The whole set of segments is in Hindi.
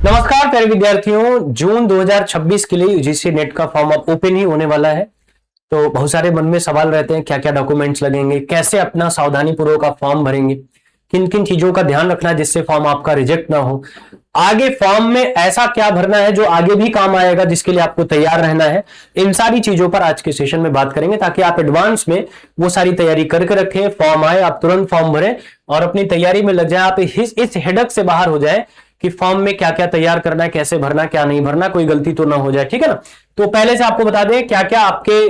नमस्कार प्यारे विद्यार्थियों, जून 2026 के लिए यूजीसी नेट का फॉर्म अब ओपन ही होने वाला है। तो बहुत सारे मन में सवाल रहते हैं, क्या क्या डॉक्यूमेंट्स लगेंगे, कैसे अपना सावधानी पूर्वक आप फॉर्म भरेंगे, किन किन चीजों का ध्यान रखना है जिससे फॉर्म आपका रिजेक्ट ना हो, आगे फॉर्म में ऐसा क्या भरना है जो आगे भी काम आएगा, जिसके लिए आपको तैयार रहना है। इन सारी चीजों पर आज के सेशन में बात करेंगे ताकि आप एडवांस में वो सारी तैयारी करके रखें, फॉर्म आए आप तुरंत फॉर्म भरें और अपनी तैयारी में लग जाए। आप इस हेडक से बाहर हो जाए कि फॉर्म में क्या क्या तैयार करना है, कैसे भरना, क्या नहीं भरना, कोई गलती तो ना हो जाए। ठीक है ना। तो पहले से आपको बता दें क्या क्या आपके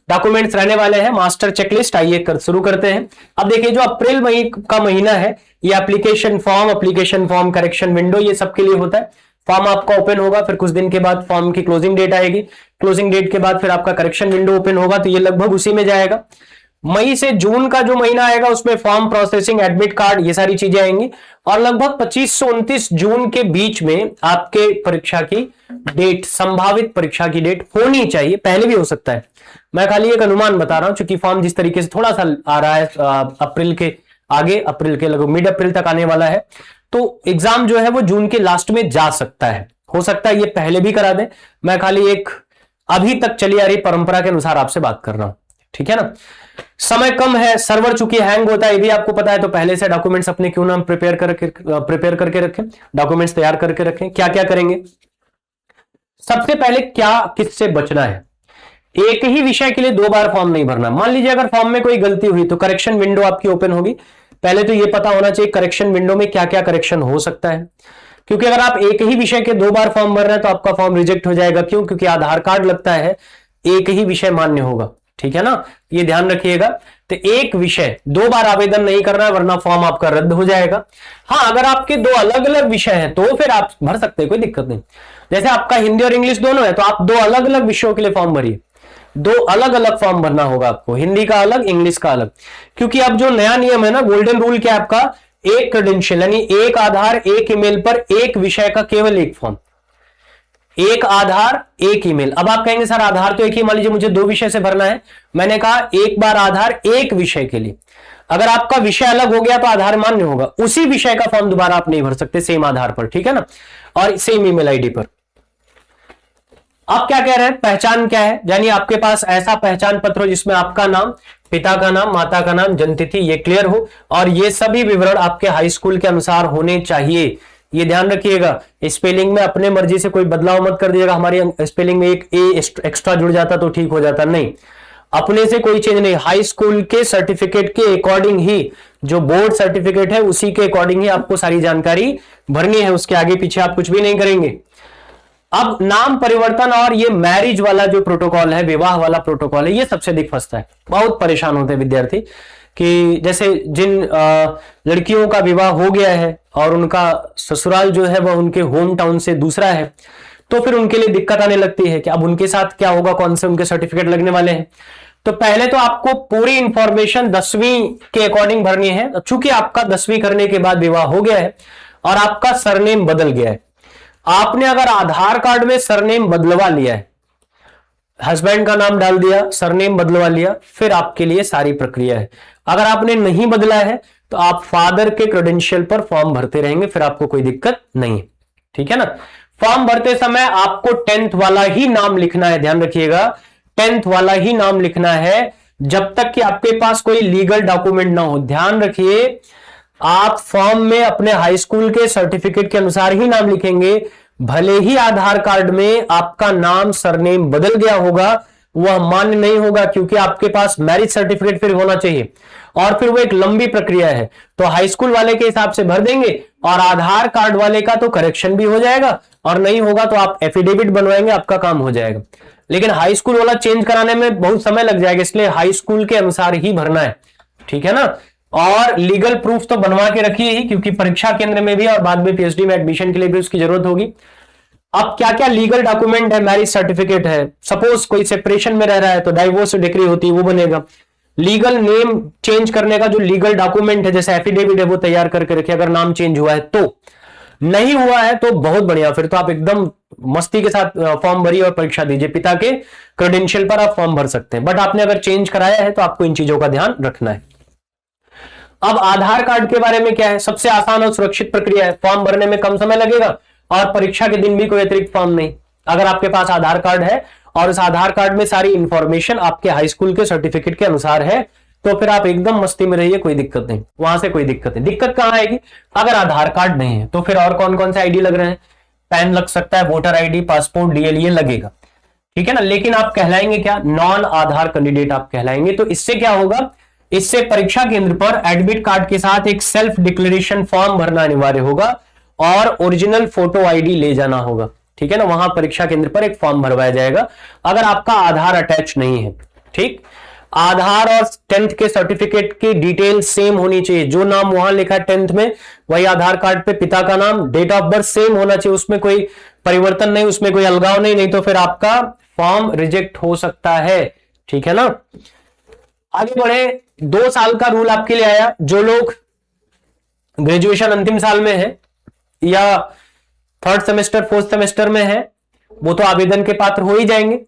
डॉक्यूमेंट्स रहने वाले हैं। मास्टर चेकलिस्ट, आइए शुरू करते हैं। अब देखिए, जो अप्रैल मई का महीना है, ये एप्लीकेशन फॉर्म करेक्शन विंडो, ये सबके लिए होता है। फॉर्म आपका ओपन होगा, फिर कुछ दिन के बाद फॉर्म की क्लोजिंग डेट आएगी, क्लोजिंग डेट के बाद फिर आपका करेक्शन विंडो ओपन होगा, तो ये लगभग उसी में जाएगा। मई से जून का जो महीना आएगा उसमें फॉर्म प्रोसेसिंग, एडमिट कार्ड, ये सारी चीजें आएंगी। और लगभग 25 से 29 जून के बीच में आपके परीक्षा की डेट, संभावित परीक्षा की डेट होनी चाहिए, पहले भी हो सकता है। मैं खाली एक अनुमान बता रहा हूं, क्योंकि फॉर्म जिस तरीके से थोड़ा सा आ रहा है अप्रैल के आगे, अप्रैल के लगभग मिड अप्रैल तक आने वाला है, तो एग्जाम जो है वो जून के लास्ट में जा सकता है, हो सकता है ये पहले भी करा दें। मैं खाली एक अभी तक चली आ रही परंपरा के अनुसार आपसे बात कर रहा हूं, ठीक है ना। समय कम है, सर्वर चूंकि हैंग होता है, ये भी आपको पता है, तो पहले से डॉक्यूमेंट्स अपने क्यों ना प्रिपेयर करके रखें, डॉक्यूमेंट्स तैयार करके रखें। क्या क्या करेंगे, सबसे पहले क्या किससे बचना है, एक ही विषय के लिए 2 बार फॉर्म नहीं भरना। मान लीजिए अगर फॉर्म में कोई गलती हुई तो करेक्शन विंडो आपकी ओपन होगी। पहले तो ये पता होना चाहिए करेक्शन विंडो में क्या क्या करेक्शन हो सकता है, क्योंकि अगर आप एक ही विषय के 2 बार फॉर्म भर रहे हैं तो आपका फॉर्म रिजेक्ट हो जाएगा। क्यों? क्योंकि आधार कार्ड लगता है, एक ही विषय मान्य होगा, ठीक है ना, ये ध्यान रखिएगा। तो एक विषय 2 बार आवेदन नहीं करना है, वरना फॉर्म आपका रद्द हो जाएगा। हाँ, अगर आपके 2 अलग अलग विषय हैं तो फिर आप भर सकते हैं, कोई दिक्कत नहीं। जैसे आपका हिंदी और इंग्लिश दोनों है, तो आप 2 अलग अलग विषयों के लिए फॉर्म भरिए, 2 अलग अलग फॉर्म भरना होगा आपको, हिंदी का अलग, इंग्लिश का अलग। क्योंकि अब जो नया नियम है ना, गोल्डन रूल क्या है आपका, एक क्रेडेंशियल यानी एक आधार एक ईमेल पर एक विषय का केवल एक फॉर्म, एक आधार एक ईमेल। अब आप कहेंगे सर आधार तो एक ही, मान लीजिए मुझे 2 विषय से भरना है, मैंने कहा एक बार आधार एक विषय के लिए। अगर आपका विषय अलग हो गया तो आधार मान्य होगा, उसी विषय का फॉर्म दोबारा आप नहीं भर सकते सेम आधार पर, ठीक है ना, और सेम ईमेल आईडी पर। आप क्या कह रहे हैं, पहचान क्या है, यानी आपके पास ऐसा पहचान पत्र हो जिसमें आपका नाम, पिता का नाम, माता का नाम, जन्मतिथि ये क्लियर हो, और ये सभी विवरण आपके हाई स्कूल के अनुसार होने चाहिए। ये ध्यान रखिएगा, स्पेलिंग में अपने मर्जी से कोई बदलाव मत कर दीजिएगा। हमारी स्पेलिंग में एक ए एक्स्ट्रा जुड़ जाता तो ठीक हो जाता, नहीं, अपने से कोई चेंज नहीं। हाई स्कूल के सर्टिफिकेट के अकॉर्डिंग ही, जो बोर्ड सर्टिफिकेट है उसी के अकॉर्डिंग ही आपको सारी जानकारी भरनी है, उसके आगे पीछे आप कुछ भी नहीं करेंगे। अब नाम परिवर्तन और ये मैरिज वाला जो प्रोटोकॉल है, विवाह वाला प्रोटोकॉल है, ये सबसे अधिक फंसता है, बहुत परेशान होते हैं विद्यार्थी कि जैसे जिन लड़कियों का विवाह हो गया है और उनका ससुराल जो है वह उनके होम टाउन से दूसरा है, तो फिर उनके लिए दिक्कत आने लगती है कि अब उनके साथ क्या होगा, कौन से उनके सर्टिफिकेट लगने वाले हैं। तो पहले तो आपको पूरी इंफॉर्मेशन 10वीं के अकॉर्डिंग भरनी है। चूंकि आपका 10वीं करने के बाद विवाह हो गया है और आपका सरनेम बदल गया है, आपने अगर आधार कार्ड में सरनेम बदलवा लिया है, हस्बैंड का नाम डाल दिया, सरनेम बदलवा लिया, फिर आपके लिए सारी प्रक्रिया है। अगर आपने नहीं बदला है तो आप फादर के क्रेडेंशियल पर फॉर्म भरते रहेंगे, फिर आपको कोई दिक्कत नहीं, ठीक है ना। फॉर्म भरते समय आपको 10th वाला ही नाम लिखना है, ध्यान रखिएगा, 10th वाला ही नाम लिखना है, जब तक कि आपके पास कोई लीगल डॉक्यूमेंट ना हो। ध्यान रखिए, आप फॉर्म में अपने हाई स्कूल के सर्टिफिकेट के अनुसार ही नाम लिखेंगे, भले ही आधार कार्ड में आपका नाम सरनेम बदल गया होगा, वह मान्य नहीं होगा, क्योंकि आपके पास मैरिज सर्टिफिकेट फिर होना चाहिए, और फिर वो एक लंबी प्रक्रिया है। तो हाई स्कूल वाले के हिसाब से भर देंगे, और आधार कार्ड वाले का तो करेक्शन भी हो जाएगा, और नहीं होगा तो आप एफिडेविट बनवाएंगे, आपका काम हो जाएगा। लेकिन हाई स्कूल वाला चेंज कराने में बहुत समय लग जाएगा, इसलिए हाई स्कूल के अनुसार ही भरना है, ठीक है ना। और लीगल प्रूफ तो बनवा के रखिए ही, क्योंकि परीक्षा केंद्र में भी और बाद में पीएचडी में एडमिशन के लिए भी उसकी जरूरत होगी। अब क्या क्या लीगल डॉक्यूमेंट है, मैरिज सर्टिफिकेट है, सपोज कोई सेपरेशन में रह रहा है तो डाइवोर्स डिक्री होती है, वो बनेगा। लीगल नेम चेंज करने का जो लीगल डॉक्यूमेंट है, जैसे एफिडेविट है, वो तैयार करके रखिए, अगर नाम चेंज हुआ है तो। नहीं हुआ है तो बहुत बढ़िया, फिर तो आप एकदम मस्ती के साथ फॉर्म भरिए और परीक्षा दीजिए, पिता के क्रेडेंशियल पर आप फॉर्म भर सकते हैं। बट आपने अगर चेंज कराया है तो आपको इन चीजों का ध्यान रखना है। अब आधार कार्ड के बारे में क्या है, सबसे आसान और सुरक्षित प्रक्रिया है, फॉर्म भरने में कम समय लगेगा और परीक्षा के दिन भी कोई अतिरिक्त फॉर्म नहीं। अगर आपके पास आधार कार्ड है और उस आधार कार्ड में सारी इंफॉर्मेशन आपके हाई स्कूल के सर्टिफिकेट के अनुसार है, तो फिर आप एकदम मस्ती में रहिए, कोई दिक्कत नहीं, वहां से कोई दिक्कत नहीं। दिक्कत कहां आएगी? अगर आधार कार्ड नहीं है तो फिर और कौन कौन से आईडी लग रहे हैं? पैन लग सकता है, वोटर आईडी, पासपोर्ट, डीएल लगेगा, ठीक है ना। लेकिन आप कहलाएंगे क्या? नॉन आधार कैंडिडेट आप कहलाएंगे। तो इससे क्या होगा? इससे परीक्षा केंद्र पर एडमिट कार्ड के साथ एक सेल्फ डिक्लेरेशन फॉर्म भरना अनिवार्य होगा और ओरिजिनल फोटो आईडी ले जाना होगा, ठीक है ना। वहां परीक्षा केंद्र पर एक फॉर्म भरवाया जाएगा अगर आपका आधार अटैच नहीं है, ठीक। आधार और 10th के सर्टिफिकेट की डिटेल सेम होनी चाहिए। जो नाम वहां लिखा है 10th में, वही आधार कार्ड पे पिता का नाम, डेट ऑफ बर्थ सेम होना चाहिए, उसमें कोई परिवर्तन नहीं, उसमें कोई अलगाव नहीं तो फिर आपका फॉर्म रिजेक्ट हो सकता है, ठीक है ना। आगे बढ़े, 2 साल का रूल आपके लिए आया। जो लोग ग्रेजुएशन अंतिम साल में है या 3rd सेमेस्टर 4th सेमेस्टर में है, वो तो आवेदन के पात्र हो ही जाएंगे,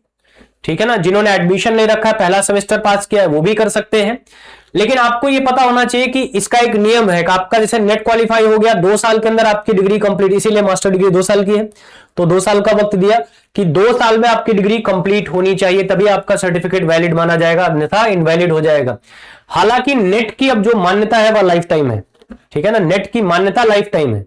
ठीक है ना। जिन्होंने एडमिशन ले रखा है, पहला सेमेस्टर पास किया है, वो भी कर सकते हैं। लेकिन आपको ये पता होना चाहिए कि इसका एक नियम है कि आपका जैसे नेट क्वालिफाई हो गया, 2 साल के अंदर आपकी डिग्री कंप्लीट, इसीलिए मास्टर डिग्री 2 साल की है, तो 2 साल का वक्त दिया कि 2 साल में आपकी डिग्री कंप्लीट होनी चाहिए, तभी आपका सर्टिफिकेट वैलिड माना जाएगा, अन्यथा इनवैलिड हो जाएगा। हालांकि नेट की अब जो मान्यता है वह लाइफ टाइम है, ठीक है ना। नेट की मान्यता लाइफ टाइम है,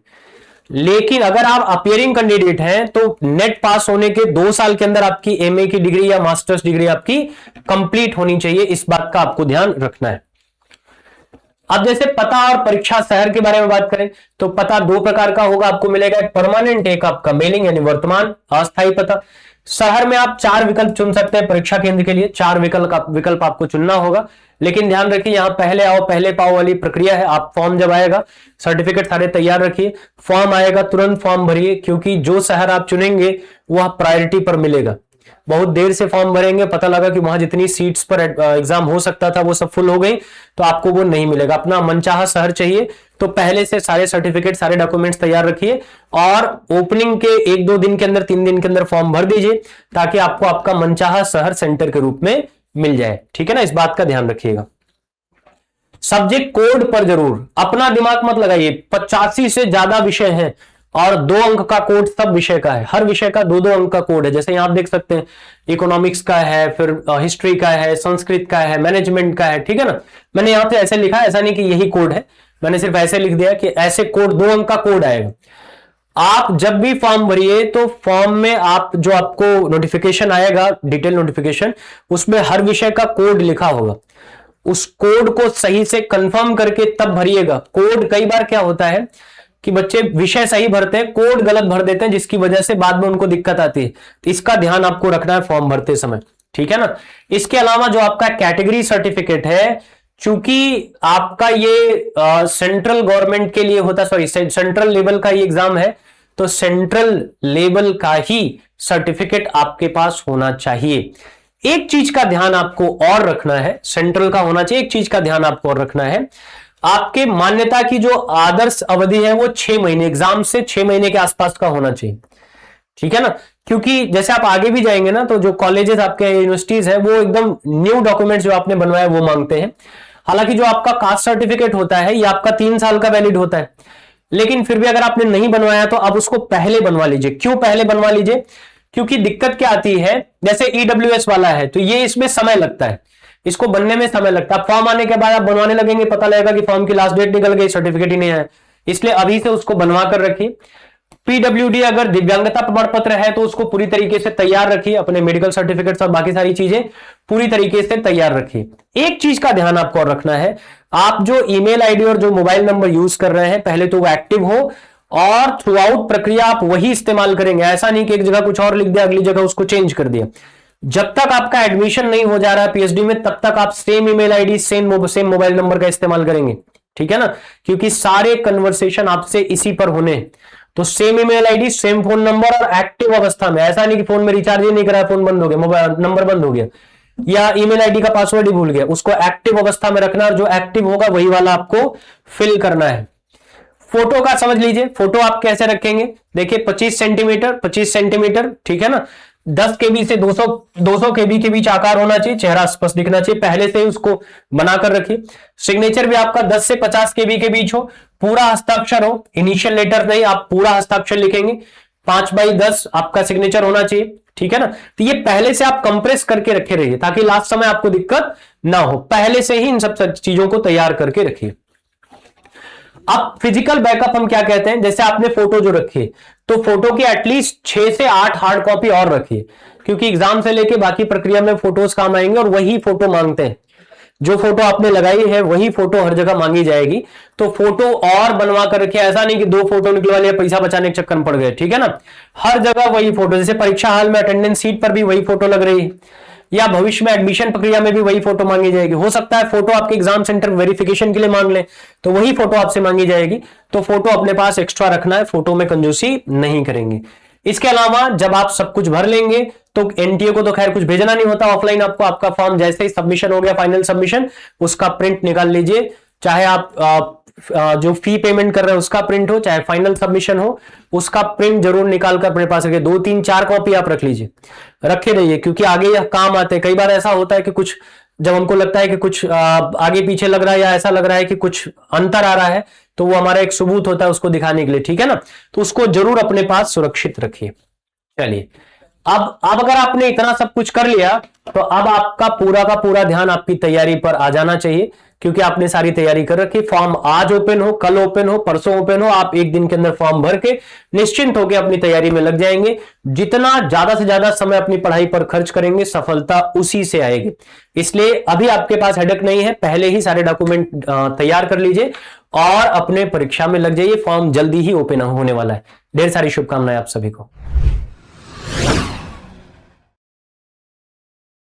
लेकिन अगर आप अपियरिंग कैंडिडेट हैं तो नेट पास होने के 2 साल के अंदर आपकी एमए की डिग्री या मास्टर्स डिग्री आपकी कंप्लीट होनी चाहिए। इस बात का आपको ध्यान रखना है। अब जैसे पता और परीक्षा शहर के बारे में बात करें तो पता 2 प्रकार का होगा, आपको मिलेगा एक परमानेंट, एक आपका मेलिंग यानी वर्तमान अस्थायी पता। शहर में आप 4 विकल्प चुन सकते हैं परीक्षा केंद्र के लिए, 4 विकल्प आपको चुनना होगा। लेकिन ध्यान रखिए, यहां पहले आओ पहले पाओ वाली प्रक्रिया है। आप फॉर्म जब आएगा, सर्टिफिकेट सारे तैयार रखिए, फॉर्म आएगा तुरंत फॉर्म भरिए, क्योंकि जो शहर आप चुनेंगे वह प्रायोरिटी पर मिलेगा। बहुत देर से फॉर्म भरेंगे, पता लगा कि वहां जितनी सीट्स पर एग्जाम हो सकता था वो सब फुल हो गई, तो आपको वो नहीं मिलेगा। अपना मनचाहा शहर चाहिए तो पहले से सारे सर्टिफिकेट सारे डॉक्यूमेंट्स तैयार रखिए और ओपनिंग के 1-2 दिन के अंदर 3 दिन के अंदर फॉर्म भर दीजिए, ताकि आपको आपका मनचाहा शहर सेंटर के रूप में मिल जाए, ठीक है ना। इस बात का ध्यान रखिएगा। सब्जेक्ट कोड पर जरूर अपना दिमाग मत लगाइए, 85 से ज्यादा विषय हैं और 2 अंक का कोड सब विषय का है। हर विषय का 2-2 अंक का कोड है। जैसे यहां आप देख सकते हैं, इकोनॉमिक्स का है, फिर हिस्ट्री का है, संस्कृत का है, मैनेजमेंट का है, ठीक है ना। मैंने यहां पे ऐसे लिखा है, ऐसा नहीं कि यही कोड है, मैंने सिर्फ ऐसे लिख दिया कि ऐसे कोड 2 अंक का कोड आएगा। आप जब भी फॉर्म भरिए तो फॉर्म में आप जो आपको नोटिफिकेशन आएगा, डिटेल नोटिफिकेशन, उसमें हर विषय का कोड लिखा होगा। उस कोड को सही से कंफर्म करके तब भरिएगा। कोड कई बार क्या होता है कि बच्चे विषय सही भरते हैं, कोड गलत भर देते हैं, जिसकी वजह से बाद में उनको दिक्कत आती है। तो इसका ध्यान आपको रखना है फॉर्म भरते समय, ठीक है ना। इसके अलावा जो आपका कैटेगरी सर्टिफिकेट है, चूंकि आपका ये सेंट्रल गवर्नमेंट के लिए होता, सॉरी सेंट्रल लेवल का ये एग्जाम है, तो सेंट्रल लेवल का ही सर्टिफिकेट आपके पास होना चाहिए। एक चीज का ध्यान आपको और रखना है, सेंट्रल का होना चाहिए। एक चीज का ध्यान आपको और रखना है, आपके मान्यता की जो आदर्श अवधि है वो 6 महीने, एग्जाम से 6 महीने के आसपास का होना चाहिए, ठीक है ना। क्योंकि जैसे आप आगे भी जाएंगे ना, तो जो कॉलेजेस आपके यूनिवर्सिटीज है वो एकदम न्यू डॉक्यूमेंट्स जो आपने बनवाया वो मांगते हैं। हालांकि जो आपका कास्ट सर्टिफिकेट होता है ये आपका 3 साल का वैलिड होता है, लेकिन फिर भी अगर आपने नहीं बनवाया तो अब उसको पहले बनवा लीजिए। क्यों पहले बनवा लीजिए? क्योंकि दिक्कत क्या आती है, जैसे ईडब्ल्यूएस वाला है तो ये इसमें समय लगता है, इसको बनने में समय लगता है। फॉर्म आने के बाद आप बनवाने लगेंगे, पता लगेगा कि फॉर्म की लास्ट डेट निकल गई, सर्टिफिकेट ही नहीं आया। इसलिए अभी से उसको बनवा कर रखिए। पीडब्ल्यूडी अगर दिव्यांगता प्रमाण पत्र है तो उसको पूरी तरीके से तैयार रखिए, अपने मेडिकल सर्टिफिकेट्स और बाकी सारी चीजें पूरी तरीके से तैयार रखिए। एक चीज का ध्यान आपको और रखना है, आप जो ईमेल आईडी और जो मोबाइल नंबर यूज कर रहे हैं, पहले तो वो एक्टिव हो और थ्रू आउट प्रक्रिया आप वही इस्तेमाल करेंगे। ऐसा नहीं कि एक जगह कुछ और लिख दिया, अगली जगह उसको चेंज कर दिया। जब तक आपका एडमिशन नहीं हो जा रहा है पीएचडी में, तब तक आप same email ID same mobile number का इस्तेमाल करेंगे, ठीक है ना। क्योंकि सारे कन्वर्सेशन आपसे इसी पर होने हैं। तो same email ID, same phone number और एक्टिव अवस्था में। ऐसा नहीं कि फोन में रिचार्ज ही नहीं करा, फोन बंद हो गया, मोबाइल नंबर बंद हो गया या ईमेल आईडी का पासवर्ड ही भूल गया, उसको एक्टिव अवस्था में रखना और जो एक्टिव होगा वही वाला आपको फिल करना है। फोटो का समझ लीजिए, फोटो आप कैसे रखेंगे। देखिए 25 सेंटीमीटर, ठीक है ना। 10 केबी से 200 केबी के बीच आकार होना चाहिए, चेहरा स्पष्ट दिखना चाहिए, पहले से ही उसको बनाकर रखिए। सिग्नेचर भी आपका 10 से 50 केबी के बीच हो, पूरा हस्ताक्षर हो, इनिशियल लेटर नहीं, आप पूरा हस्ताक्षर लिखेंगे। 5x10 आपका सिग्नेचर होना चाहिए, ठीक है ना। तो ये पहले से आप कंप्रेस करके रखे रहिए ताकि लास्ट समय आपको दिक्कत ना हो, पहले से ही इन सब चीजों को तैयार करके रखिए। अब फिजिकल बैकअप हम क्या कहते हैं, जैसे आपने फोटो जो रखी है तो फोटो की एटलीस्ट 6 से 8 हार्ड कॉपी और रखिए, क्योंकि एग्जाम से लेके बाकी प्रक्रिया में फोटोज काम आएंगे और वही फोटो मांगते हैं। जो फोटो आपने लगाई है वही फोटो हर जगह मांगी जाएगी, तो फोटो और बनवा कर रखिए। ऐसा नहीं कि 2 फोटो निकलवा लिया, पैसा बचाने के चक्कर में पड़ गए, ठीक है ना। हर जगह वही फोटो, जैसे परीक्षा हॉल में अटेंडेंस सीट पर भी वही फोटो लग रही है, या भविष्य में एडमिशन प्रक्रिया में भी वही फोटो मांगी जाएगी। हो सकता है फोटो आपके एग्जाम सेंटर वेरिफिकेशन के लिए मांग ले, तो वही फोटो आपसे मांगी जाएगी। तो फोटो अपने पास एक्स्ट्रा रखना है, फोटो में कंजूसी नहीं करेंगे। इसके अलावा जब आप सब कुछ भर लेंगे तो एनटीए को तो खैर कुछ भेजना नहीं होता, ऑफलाइन आपको आपका फॉर्म जैसे ही सबमिशन हो गया, फाइनल सबमिशन, उसका प्रिंट निकाल लीजिए। चाहे आप जो फी पेमेंट कर रहे हैं उसका प्रिंट हो, चाहे फाइनल सबमिशन हो, उसका प्रिंट जरूर निकाल कर अपने पास रखिए। 2, 3, 4 कॉपी आप रख लीजिए, रखे रहिए, क्योंकि आगे यह काम आते हैं। कई बार ऐसा होता है कि कुछ जब हमको लगता है कि कुछ आगे पीछे लग रहा है या ऐसा लग रहा है कि कुछ अंतर आ रहा है, तो वो हमारा एक सबूत होता है उसको दिखाने के लिए, ठीक है ना। तो उसको जरूर अपने पास सुरक्षित रखिए। चलिए, अब अगर आपने इतना सब कुछ कर लिया तो अब आपका पूरा का पूरा ध्यान आपकी तैयारी पर आ जाना चाहिए, क्योंकि आपने सारी तैयारी कर रखी। फॉर्म आज ओपन हो, कल ओपन हो, परसों ओपन हो, आप एक दिन के अंदर फॉर्म भर के निश्चिंत होकर अपनी तैयारी में लग जाएंगे। जितना ज्यादा से ज्यादा समय अपनी पढ़ाई पर खर्च करेंगे, सफलता उसी से आएगी। इसलिए अभी आपके पास हेडेक नहीं है, पहले ही सारे डॉक्यूमेंट तैयार कर लीजिए और अपने परीक्षा में लग जाइए। फॉर्म जल्दी ही ओपन होने वाला है। ढेर सारी शुभकामनाएं आप सभी को।